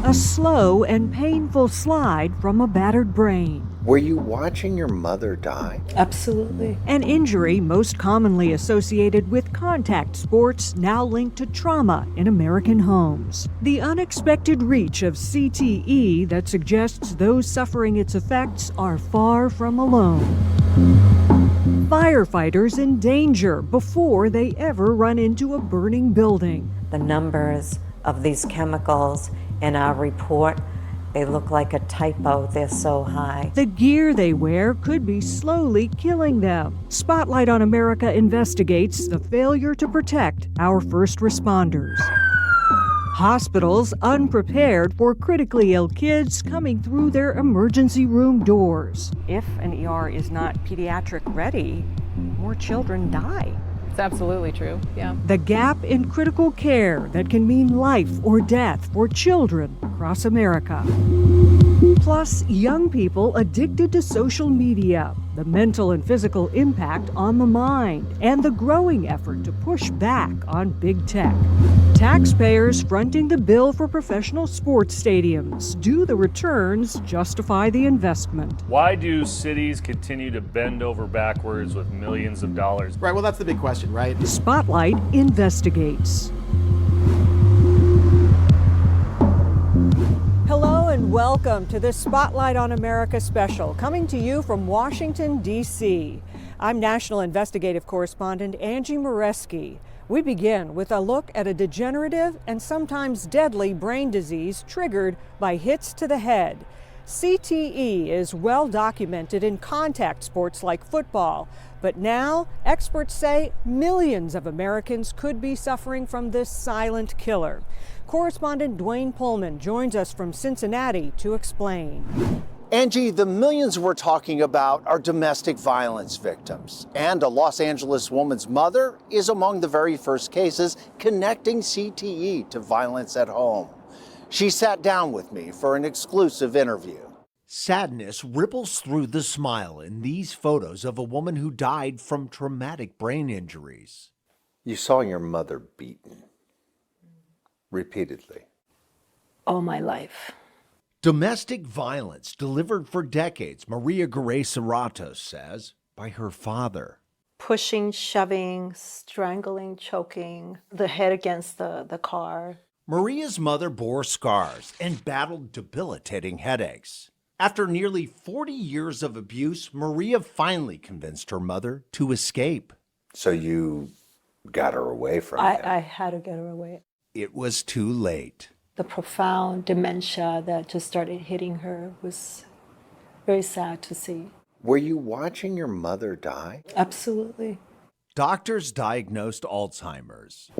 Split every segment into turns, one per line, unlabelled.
A slow and painful slide from a battered brain.
Were you watching your mother die?
Absolutely.
An injury most commonly associated with contact sports, now linked to trauma in American homes. The unexpected reach of CTE that suggests those suffering its effects are far from alone. Firefighters in danger before they ever run into a burning building.
The numbers of these chemicals in our report, they look like a typo. They're so high.
The gear they wear could be slowly killing them. Spotlight on America investigates the failure to protect our first responders. Hospitals unprepared for critically ill kids coming through their emergency room doors. If an ER is not pediatric ready, more children die.
It's absolutely true, yeah.
The gap in critical care that can mean life or death for children across America. Plus, young people addicted to social media, the mental and physical impact on the mind, and the growing effort to push back on big tech. Taxpayers fronting the bill for professional sports stadiums. Do the returns justify the investment?
Why do cities continue to bend over backwards with millions of dollars?
Right, well, that's the big question, right?
Spotlight investigates. Hello and welcome to this Spotlight on America special, coming to you from Washington, D.C. I'm National Investigative Correspondent Angie Moreski. We begin with a look at a degenerative and sometimes deadly brain disease triggered by hits to the head. CTE is well documented in contact sports like football, but now experts say millions of Americans could be suffering from this silent killer. Correspondent Dwayne Pullman joins us from Cincinnati to explain.
Angie, the millions we're talking about are domestic violence victims. And a Los Angeles woman's mother is among the very first cases connecting CTE to violence at home. She sat down with me for an exclusive interview.
Sadness ripples through the smile in these photos of a woman who died from traumatic brain injuries.
You saw your mother beaten repeatedly.
All my life.
Domestic violence delivered for decades, Maria Garay Serratos says, by her father.
Pushing, shoving, strangling, choking, the head against the car.
Maria's mother bore scars and battled debilitating headaches. After nearly 40 years of abuse, Maria finally convinced her mother to escape.
So you got her away from him?
I had to get her away.
It was too late.
The profound dementia that just started hitting her was very sad to see.
Were you watching your mother die?
Absolutely.
Doctors diagnosed Alzheimer's.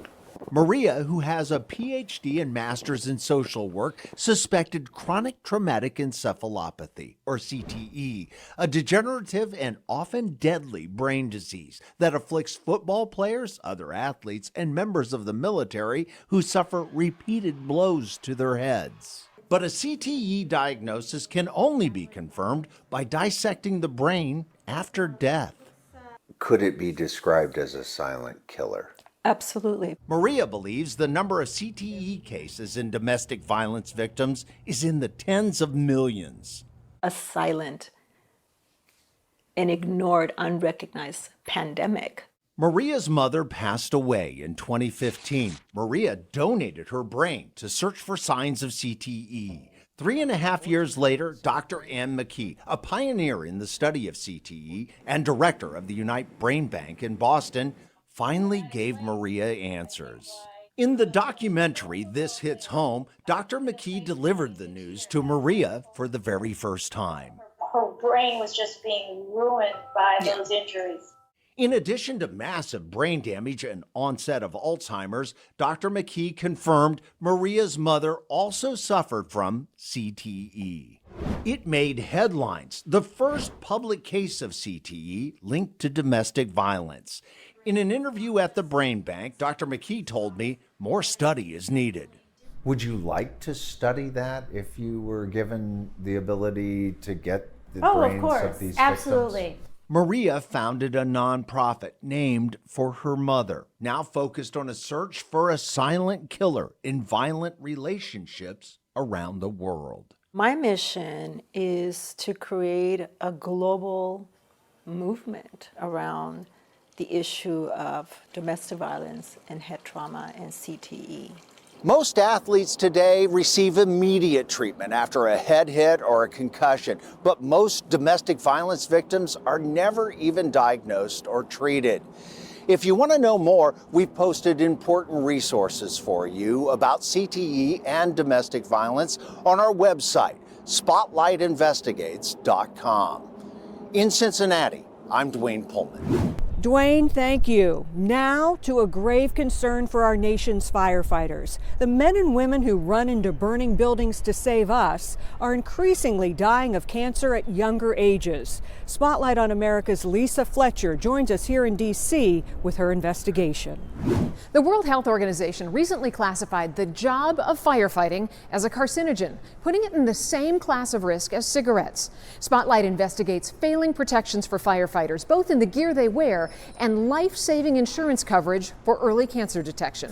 Maria, who has a PhD and master's in social work, suspected chronic traumatic encephalopathy, or CTE, a degenerative and often deadly brain disease that afflicts football players, other athletes, and members of the military who suffer repeated blows to their heads. But a CTE diagnosis can only be confirmed by dissecting the brain after death.
Could it be described as a silent killer?
Absolutely.
Maria believes the number of CTE cases in domestic violence victims is in the tens of millions.
A silent and ignored, unrecognized pandemic.
Maria's mother passed away in 2015. Maria donated her brain to search for signs of CTE. 3.5 years later, Dr. Ann McKee, a pioneer in the study of CTE and director of the Unite Brain Bank in Boston, finally gave Maria answers. In the documentary This Hits Home, Dr. McKee delivered the news to Maria for the very first time.
Her brain was just being ruined by those injuries.
In addition to massive brain damage and onset of Alzheimer's, Dr. McKee confirmed Maria's mother also suffered from CTE. It made headlines, the first public case of CTE linked to domestic violence. In an interview at the Brain Bank, Dr. McKee told me more study is needed.
Would you like to study that if you were given the ability to get the brains of these
Absolutely.
victims?
Maria founded a nonprofit named for her mother, now focused on a search for a silent killer in violent relationships around the world.
My mission is to create a global movement around the issue of domestic violence and head trauma and CTE.
Most athletes today receive immediate treatment after a head hit or a concussion, but most domestic violence victims are never even diagnosed or treated. If you want to know more, we've posted important resources for you about CTE and domestic violence on our website, spotlightinvestigates.com. In Cincinnati, I'm Dwayne Pullman.
Dwayne, thank you. Now to a grave concern for our nation's firefighters. The men and women who run into burning buildings to save us are increasingly dying of cancer at younger ages. Spotlight on America's Lisa Fletcher joins us here in D.C. with her investigation.
The World Health Organization recently classified the job of firefighting as a carcinogen, putting it in the same class of risk as cigarettes. Spotlight investigates failing protections for firefighters, both in the gear they wear and life-saving insurance coverage for early cancer detection.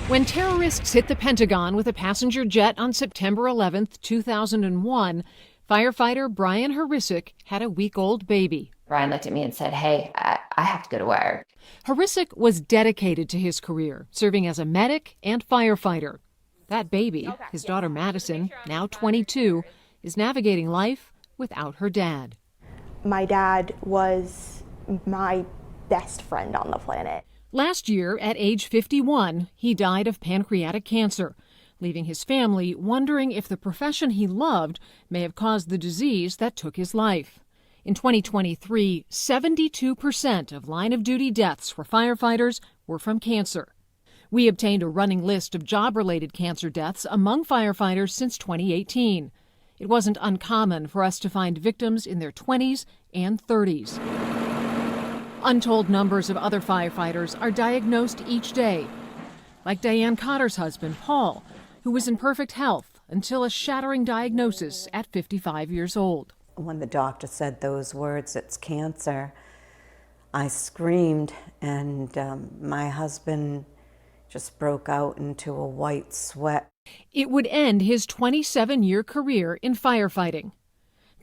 When terrorists hit the Pentagon with a passenger jet on September 11, 2001, firefighter Brian Harisic had a week-old baby.
Brian looked at me and said, "Hey, I have to go to work."
Harisic was dedicated to his career, serving as a medic and firefighter. That baby, his daughter Madison, now 22, is navigating life without her dad.
My dad was my best friend on the planet.
Last year, at age 51, he died of pancreatic cancer, leaving his family wondering if the profession he loved may have caused the disease that took his life. In 2023, 72% of line-of-duty deaths for firefighters were from cancer. We obtained a running list of job-related cancer deaths among firefighters since 2018. It wasn't uncommon for us to find victims in their 20s and 30s. Untold numbers of other firefighters are diagnosed each day, like Diane Cotter's husband, Paul, who was in perfect health until a shattering diagnosis at 55 years old.
When the doctor said those words, "It's cancer," I screamed, and my husband just broke out into a white sweat.
It would end his 27-year career in firefighting.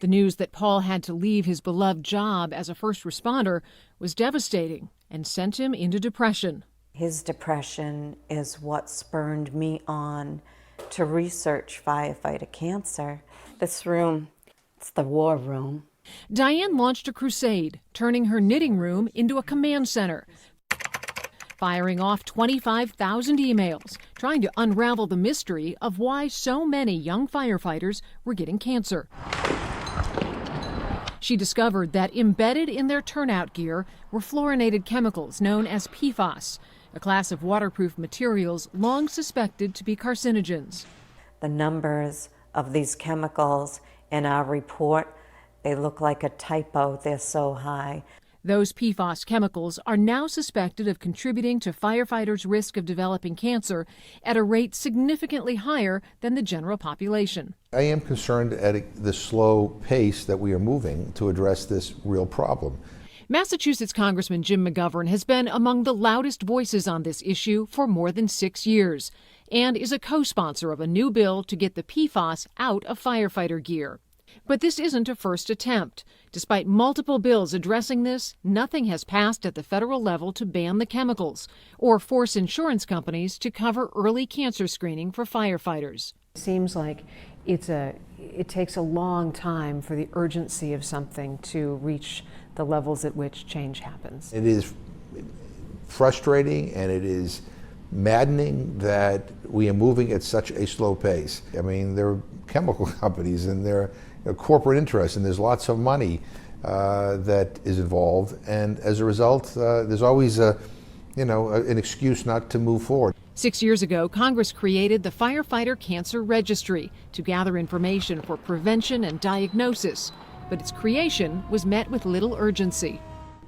The news that Paul had to leave his beloved job as a first responder was devastating and sent him into depression.
His depression is what spurred me on to research firefighter cancer. This room, it's the war room.
Diane launched a crusade, turning her knitting room into a command center, firing off 25,000 emails, trying to unravel the mystery of why so many young firefighters were getting cancer. She discovered that embedded in their turnout gear were fluorinated chemicals known as PFAS, a class of waterproof materials long suspected to be carcinogens.
The numbers of these chemicals in our report, they look like a typo. They're so high.
Those PFAS chemicals are now suspected of contributing to firefighters' risk of developing cancer at a rate significantly higher than the general population.
I am concerned at the slow pace that we are moving to address this real problem.
Massachusetts Congressman Jim McGovern has been among the loudest voices on this issue for more than 6 years and is a co-sponsor of a new bill to get the PFAS out of firefighter gear. But this isn't a first attempt. Despite multiple bills addressing this, nothing has passed at the federal level to ban the chemicals or force insurance companies to cover early cancer screening for firefighters.
It seems like it takes a long time for the urgency of something to reach the levels at which change happens.
It is frustrating and it is maddening that we are moving at such a slow pace. I mean, there are chemical companies and there are corporate interests and there's lots of money that is involved, and as a result, there's always an excuse not to move forward.
6 years ago, Congress created the Firefighter Cancer Registry to gather information for prevention and diagnosis, but its creation was met with little urgency.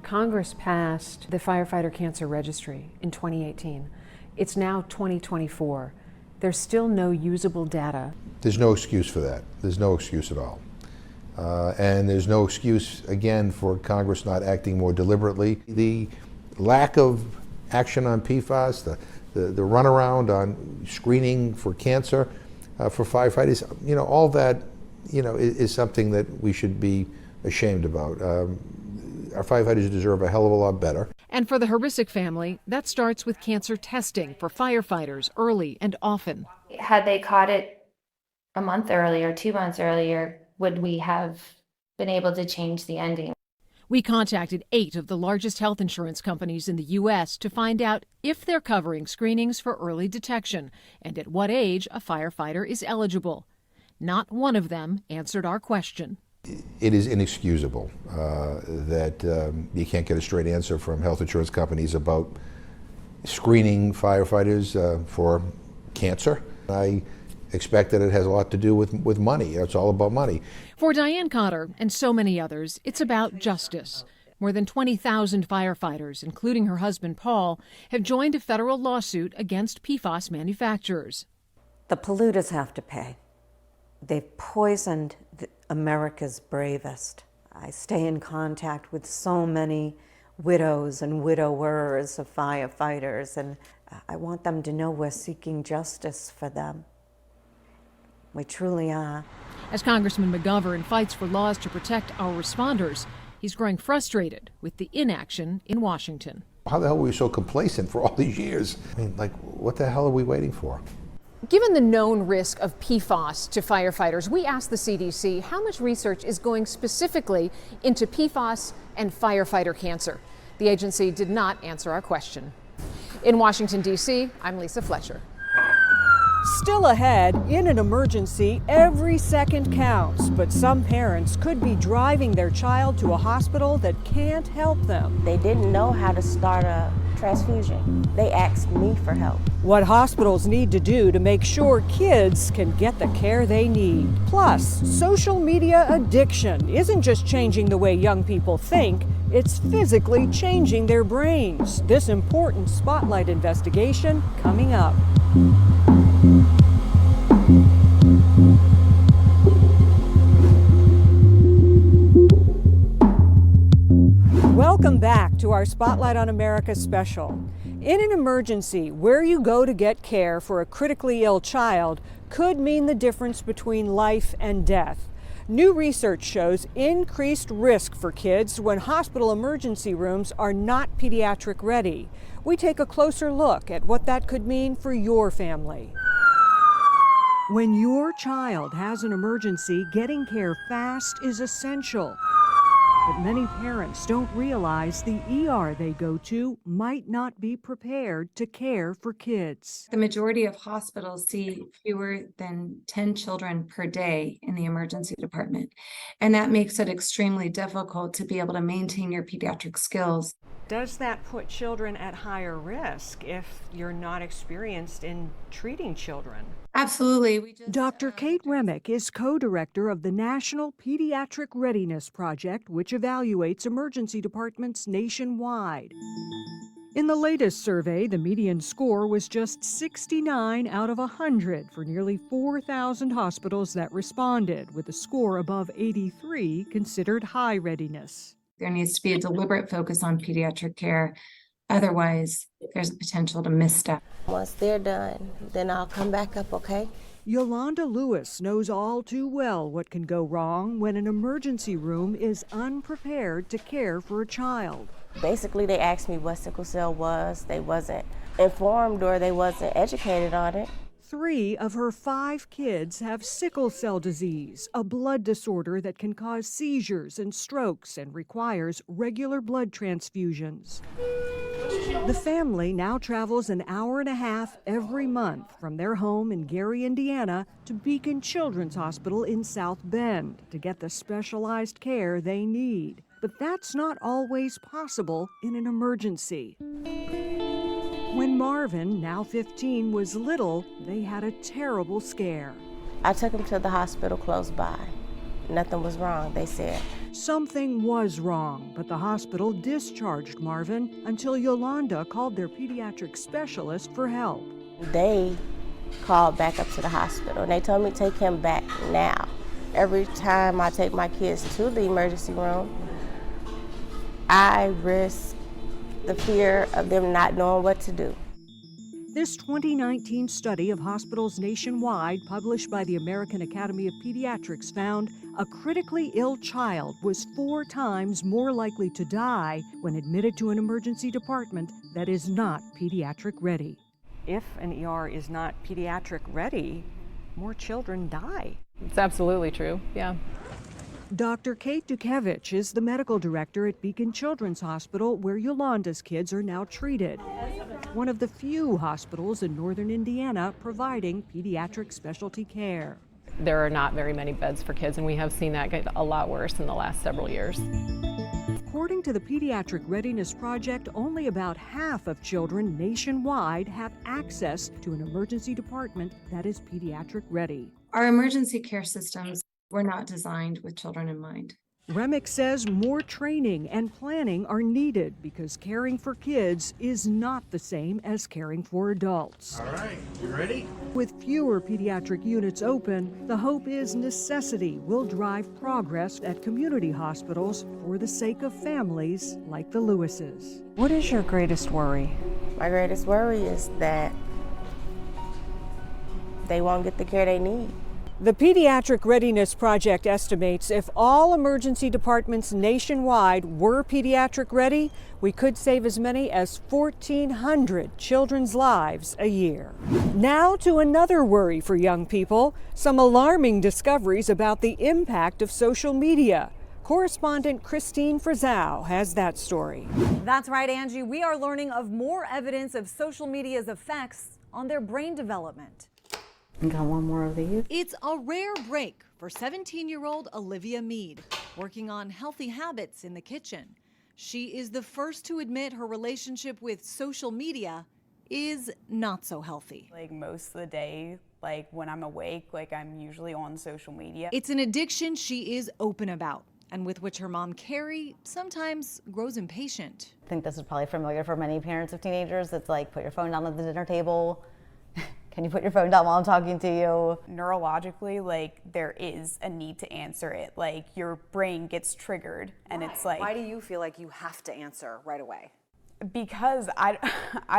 Congress passed the Firefighter Cancer Registry in 2018. It's now 2024. There's still no usable data.
There's no excuse for that. There's no excuse at all. And there's no excuse, again, for Congress not acting more deliberately. The lack of action on PFAS, the runaround on screening for cancer, for firefighters. All that, is something that we should be ashamed about. Our firefighters deserve a hell of a lot better.
And for the Harisic family, that starts with cancer testing for firefighters early and often.
Had they caught it a month earlier, 2 months earlier, would we have been able to change the ending?
We contacted 8 of the largest health insurance companies in the U.S. to find out if they're covering screenings for early detection and at what age a firefighter is eligible. Not one of them answered our question.
It is inexcusable that you can't get a straight answer from health insurance companies about screening firefighters for cancer. I expect that it has a lot to do with money. It's all about money.
For Diane Cotter and so many others, it's about justice. More than 20,000 firefighters, including her husband Paul, have joined a federal lawsuit against PFAS manufacturers.
The polluters have to pay. They've poisoned America's bravest. I stay in contact with so many widows and widowers of firefighters, and I want them to know we're seeking justice for them. We truly are.
As Congressman McGovern fights for laws to protect our responders, he's growing frustrated with the inaction in Washington.
How the hell were we so complacent for all these years? I mean, what the hell are we waiting for?
Given the known risk of PFAS to firefighters, we asked the CDC how much research is going specifically into PFAS and firefighter cancer. The agency did not answer our question. In Washington, D.C., I'm Lisa Fletcher.
Still ahead, in an emergency, every second counts, but some parents could be driving their child to a hospital that can't help them.
They didn't know how to start a transfusion. They asked me for help.
What hospitals need to do to make sure kids can get the care they need. Plus, social media addiction isn't just changing the way young people think, it's physically changing their brains. This important Spotlight investigation coming up. Welcome back to our Spotlight on America special. In an emergency, where you go to get care for a critically ill child could mean the difference between life and death. New research shows increased risk for kids when hospital emergency rooms are not pediatric ready. We take a closer look at what that could mean for your family. When your child has an emergency, getting care fast is essential. But many parents don't realize the ER they go to might not be prepared to care for kids.
The majority of hospitals see fewer than 10 children per day in the emergency department, and that makes it extremely difficult to be able to maintain your pediatric skills.
Does that put children at higher risk if you're not experienced in treating children?
Absolutely.
Dr. Kate Remick is co-director of the National Pediatric Readiness Project, which evaluates emergency departments nationwide. In the latest survey, the median score was just 69 out of 100 for nearly 4,000 hospitals that responded, with a score above 83 considered high readiness.
There needs to be a deliberate focus on pediatric care. Otherwise, there's a potential to misstep.
Once they're done, then I'll come back up, okay?
Yolanda Lewis knows all too well what can go wrong when an emergency room is unprepared to care for a child.
Basically, they asked me what sickle cell was. They wasn't informed or they wasn't educated on it.
3 of her 5 kids have sickle cell disease, a blood disorder that can cause seizures and strokes and requires regular blood transfusions. The family now travels an hour and a half every month from their home in Gary, Indiana, to Beacon Children's Hospital in South Bend to get the specialized care they need. But that's not always possible in an emergency. When Marvin, now 15, was little, they had a terrible scare.
I took him to the hospital close by. Nothing was wrong, they said.
Something was wrong, but the hospital discharged Marvin until Yolanda called their pediatric specialist for help.
They called back up to the hospital and they told me to take him back now. Every time I take my kids to the emergency room, I risk the fear of them not knowing what to do.
This 2019 study of hospitals nationwide, published by the American Academy of Pediatrics, found a critically ill child was 4 times more likely to die when admitted to an emergency department that is not pediatric ready. If an ER is not pediatric ready, more children die.
It's absolutely true, yeah.
Dr. Kate Dukevich is the medical director at Beacon Children's Hospital, where Yolanda's kids are now treated. One of the few hospitals in northern Indiana providing pediatric specialty care.
There are not very many beds for kids, and we have seen that get a lot worse in the last several years.
According to the Pediatric Readiness Project, only about half of children nationwide have access to an emergency department that is pediatric ready.
Our emergency care systems were not designed with children in mind.
Remick says more training and planning are needed because caring for kids is not the same as caring for adults.
All right, you ready?
With fewer pediatric units open, the hope is necessity will drive progress at community hospitals for the sake of families like the Lewises. What is your greatest worry?
My greatest worry is that they won't get the care they need.
The Pediatric Readiness Project estimates if all emergency departments nationwide were pediatric ready, we could save as many as 1,400 children's lives a year. Now to another worry for young people, some alarming discoveries about the impact of social media. Correspondent Christine Frizzau has that story.
That's right, Angie. We are learning of more evidence of social media's effects on their brain development.
Got one more of these.
It's a rare break for 17-year-old Olivia Mead, working on healthy habits in the kitchen. She is the first to admit her relationship with social media is not so healthy.
Like most of the day, like when I'm awake, like I'm usually on social media.
It's an addiction she is open about, and with which her mom, Carrie, sometimes grows impatient.
I think this is probably familiar for many parents of teenagers. It's like, put your phone down at the dinner table. Can you put your phone down while I'm talking to you?
Neurologically, like there is a need to answer it. Like your brain gets triggered and it's like.
Why do you feel like you have to answer right away?
Because I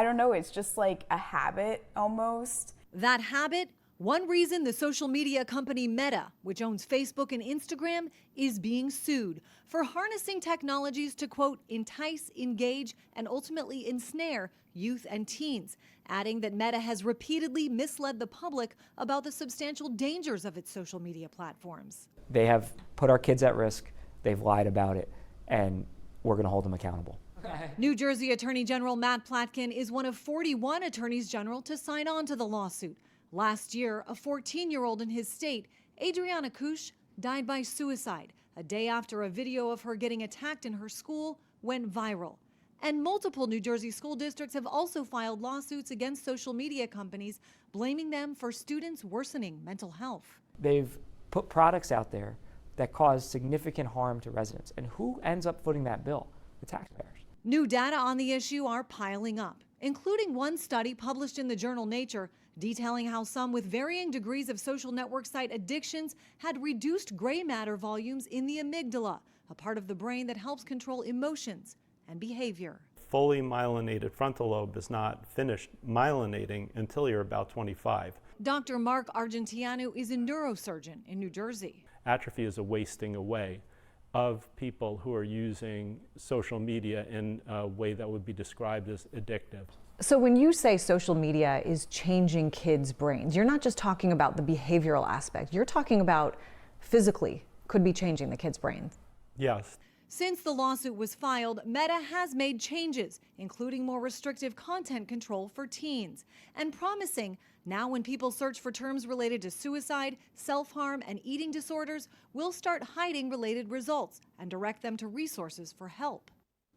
don't know, it's just like a habit almost.
That habit? One reason the social media company Meta, which owns Facebook and Instagram, is being sued for harnessing technologies to, quote, entice, engage, and ultimately ensnare youth and teens, adding that Meta has repeatedly misled the public about the substantial dangers of its social media platforms.
They have put our kids at risk, they've lied about it, and we're going to hold them accountable.
New Jersey Attorney General Matt Platkin is one of 41 attorneys general to sign on to the lawsuit. Last year, a 14-year-old in his state, Adriana Kush, died by suicide a day after a video of her getting attacked in her school went viral. And multiple New Jersey school districts have also filed lawsuits against social media companies, blaming them for students' worsening mental health.
They've put products out there that cause significant harm to residents. And who ends up footing that bill? The taxpayers.
New data on the issue are piling up, including one study published in the journal Nature detailing how some with varying degrees of social network site addictions had reduced gray matter volumes in the amygdala, a part of the brain that helps control emotions and behavior.
Fully myelinated frontal lobe is not finished myelinating until you're about 25.
Dr. Mark Argentiano is a neurosurgeon in New Jersey.
Atrophy is a wasting away of people who are using social media in a way that would be described as addictive.
So when you say social media is changing kids' brains, you're not just talking about the behavioral aspect, you're talking about physically could be changing the kids' brains.
Yes.
Since the lawsuit was filed, Meta has made changes, including more restrictive content control for teens, and promising now when people search for terms related to suicide, self-harm, and eating disorders, we'll start hiding related results and direct them to resources for help.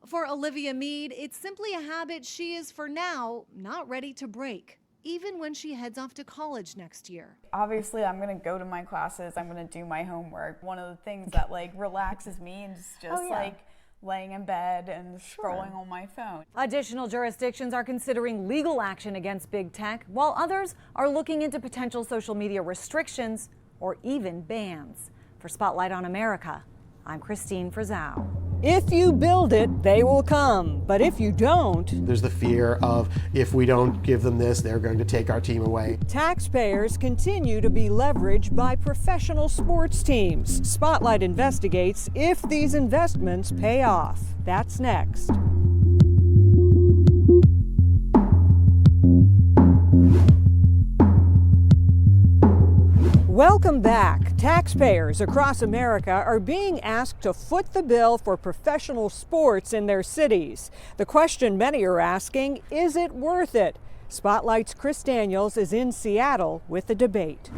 For Olivia Mead, it's simply a habit she is, for now, not ready to break, even when she heads off to college next year.
Obviously, I'm going to go to my classes, I'm going to do my homework. One of the things that like relaxes me is just like laying in bed and scrolling on my phone.
Additional jurisdictions are considering legal action against big tech, while others are looking into potential social media restrictions or even bans. For Spotlight on America, I'm Christine Frizzau.
If you build it, they will come. But if you don't,
there's the fear of if we don't give them this, they're going to take our team away.
Taxpayers continue to be leveraged by professional sports teams. Spotlight investigates if these investments pay off. That's next. Welcome back. Taxpayers across America are being asked to foot the bill for professional sports in their cities. The question many are asking, is it worth it? Spotlight's Chris Daniels is in Seattle with the debate.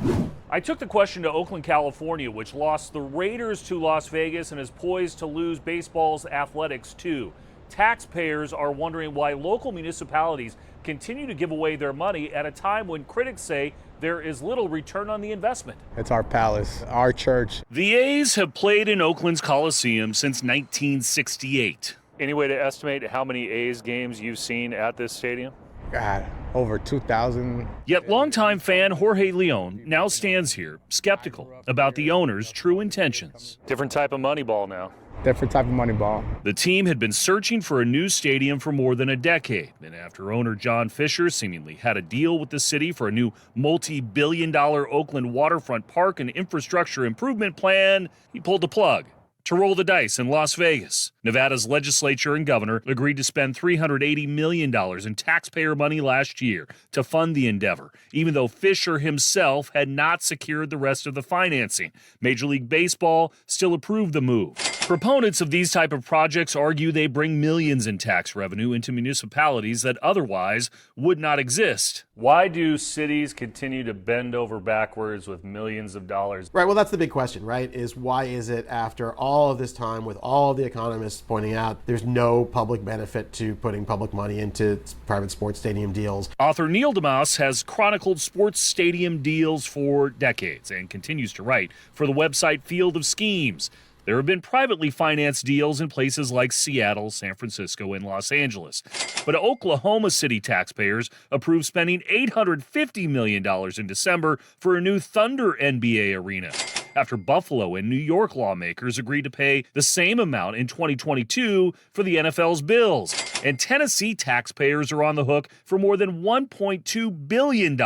I took the question to Oakland, California, which lost the Raiders to Las Vegas and is poised to lose baseball's athletics too. Taxpayers are wondering why local municipalities continue to give away their money at a time when critics say there is little return on the investment.
It's our palace, our church.
The A's have played in Oakland's Coliseum since 1968. Any way to estimate how many A's games you've seen at this stadium?
God, over 2,000.
Yet longtime fan Jorge Leon now stands here skeptical about the owner's true intentions. Different type of money ball now.
Different type of money ball.
The team had been searching for a new stadium for more than a decade, and after owner John Fisher seemingly had a deal with the city for a new multi-billion-dollar Oakland waterfront park and infrastructure improvement plan, he pulled the plug to roll the dice in Las Vegas. Nevada's legislature and governor agreed to spend $380 million in taxpayer money last year to fund the endeavor, even though Fisher himself had not secured the rest of the financing. Major League Baseball still approved the move. Proponents of these type of projects argue they bring millions in tax revenue into municipalities that otherwise would not exist. Why do cities continue to bend over backwards with millions of dollars?
Right, well, that's the big question, right? Is why is it after all of this time with all the economists pointing out there's no public benefit to putting public money into private sports stadium deals?
Author Neil DeMoss has chronicled sports stadium deals for decades and continues to write for the website Field of Schemes. There have been privately financed deals in places like Seattle, San Francisco, and Los Angeles. But Oklahoma City taxpayers approved spending $850 million in December for a new Thunder NBA arena, after Buffalo and New York lawmakers agreed to pay the same amount in 2022 for the NFL's Bills. And Tennessee taxpayers are on the hook for more than $1.2 billion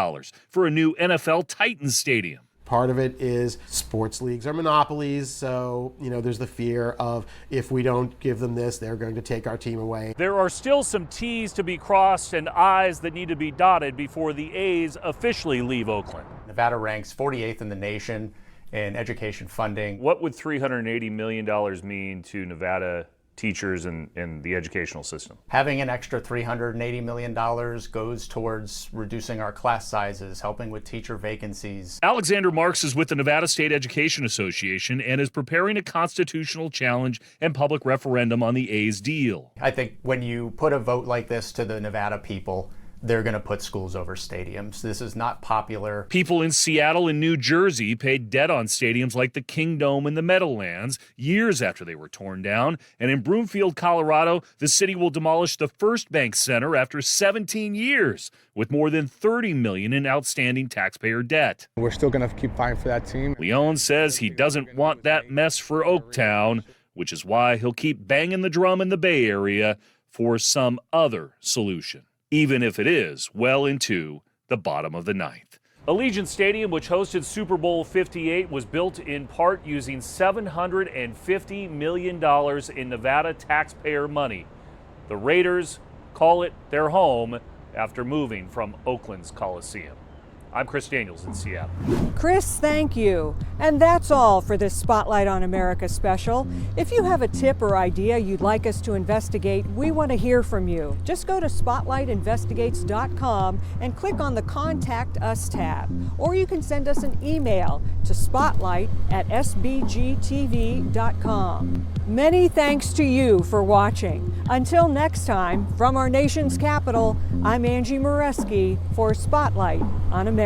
for a new NFL Titans stadium.
Part of it is sports leagues are monopolies, so there's the fear of if we don't give them this, they're going to take our team away.
There are still some T's to be crossed and I's that need to be dotted before the A's officially leave Oakland.
Nevada ranks 48th in the nation in education funding.
What would $380 million mean to Nevada teachers and the educational system?
Having an extra $380 million goes towards reducing our class sizes, helping with teacher vacancies.
Alexander Marks is with the Nevada State Education Association and is preparing a constitutional challenge and public referendum on the A's deal.
I think when you put a vote like this to the Nevada people, they're going to put schools over stadiums. This is not popular.
People in Seattle and New Jersey paid debt on stadiums like the Kingdome and the Meadowlands years after they were torn down. And in Broomfield, Colorado, the city will demolish the First Bank Center after 17 years with more than $30 million in outstanding taxpayer debt.
We're still going to keep fighting for that team.
Leon says he doesn't want that mess for Oaktown, which is why he'll keep banging the drum in the Bay Area for some other solution, even if it is well into the bottom of the ninth. Allegiant Stadium, which hosted Super Bowl 58, was built in part using $750 million in Nevada taxpayer money. The Raiders call it their home after moving from Oakland's Coliseum. I'm Chris Daniels in Seattle.
Chris, thank you. And that's all for this Spotlight on America special. If you have a tip or idea you'd like us to investigate, we want to hear from you. Just go to spotlightinvestigates.com and click on the Contact Us tab. Or you can send us an email to spotlight@sbgtv.com. Many thanks to you for watching. Until next time, from our nation's capital, I'm Angie Moreski for Spotlight on America.